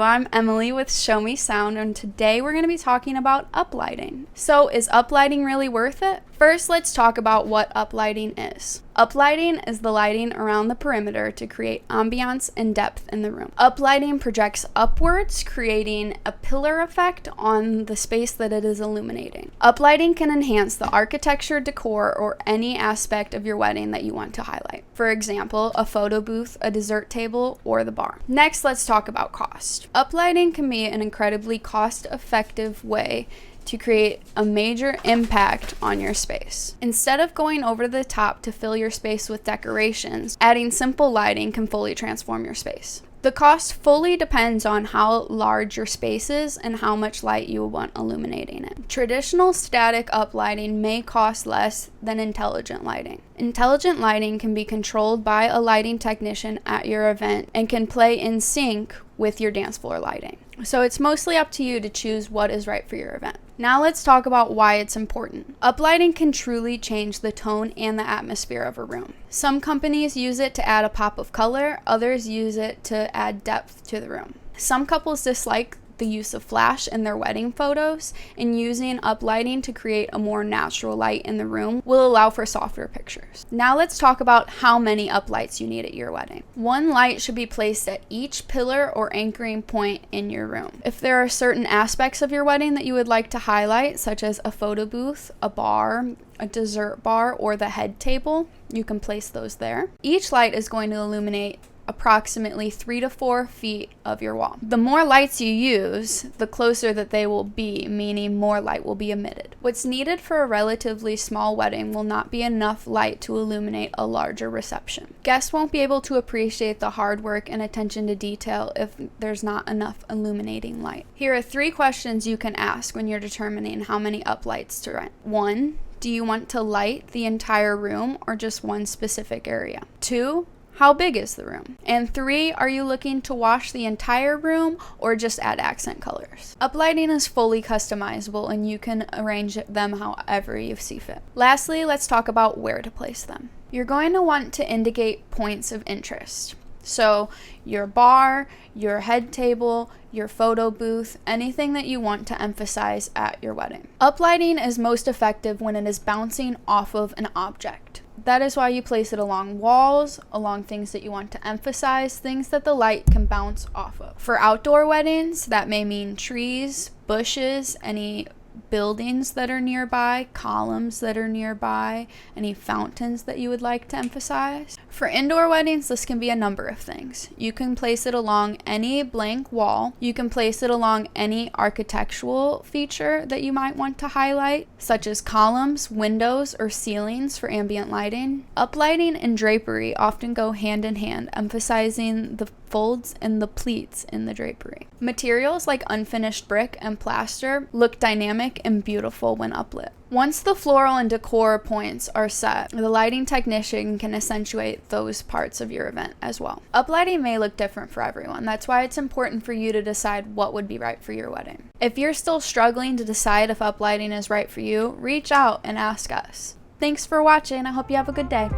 I'm Emily with Show Me Sound, and today we're going to be talking about uplighting. So, is uplighting really worth it? First, let's talk about what uplighting is. Uplighting is the lighting around the perimeter to create ambiance and depth in the room. Uplighting projects upwards, creating a pillar effect on the space that it is illuminating. Uplighting can enhance the architecture, decor, or any aspect of your wedding that you want to highlight. For example, a photo booth, a dessert table, or the bar. Next, let's talk about cost. Uplighting can be an incredibly cost-effective way to create a major impact on your space. Instead of going over the top to fill your space with decorations, adding simple lighting can fully transform your space. The cost fully depends on how large your space is and how much light you want illuminating it. Traditional static uplighting may cost less than intelligent lighting. Intelligent lighting can be controlled by a lighting technician at your event and can play in sync with your dance floor lighting. So it's mostly up to you to choose what is right for your event. Now let's talk about why it's important. Uplighting can truly change the tone and the atmosphere of a room. Some companies use it to add a pop of color, others use it to add depth to the room. Some couples dislike the use of flash in their wedding photos, and using uplighting to create a more natural light in the room will allow for softer pictures. Now let's talk about how many uplights you need at your wedding. One light should be placed at each pillar or anchoring point in your room. If there are certain aspects of your wedding that you would like to highlight, such as a photo booth, a bar, a dessert bar, or the head table, you can place those there. Each light is going to illuminate approximately 3 to 4 feet of your wall. The more lights you use, the closer that they will be, meaning more light will be emitted. What's needed for a relatively small wedding will not be enough light to illuminate a larger reception. Guests won't be able to appreciate the hard work and attention to detail if there's not enough illuminating light. Here are 3 questions you can ask when you're determining how many uplights to rent. 1. Do you want to light the entire room or just one specific area? 2. How big is the room? And 3, are you looking to wash the entire room or just add accent colors? Uplighting is fully customizable and you can arrange them however you see fit. Lastly, let's talk about where to place them. You're going to want to indicate points of interest. So your bar, your head table, your photo booth, anything that you want to emphasize at your wedding. Uplighting is most effective when it is bouncing off of an object. That is why you place it along walls, along things that you want to emphasize, things that the light can bounce off of. For outdoor weddings, that may mean trees, bushes, any buildings that are nearby, columns that are nearby, any fountains that you would like to emphasize. For indoor weddings, this can be a number of things. You can place it along any blank wall. You can place it along any architectural feature that you might want to highlight, such as columns, windows, or ceilings for ambient lighting. Uplighting and drapery often go hand in hand, emphasizing the folds and the pleats in the drapery. Materials like unfinished brick and plaster look dynamic and beautiful when uplit. Once the floral and decor points are set, the lighting technician can accentuate those parts of your event as well. Uplighting may look different for everyone. That's why it's important for you to decide what would be right for your wedding. If you're still struggling to decide if uplighting is right for you, reach out and ask us. Thanks for watching. I hope you have a good day.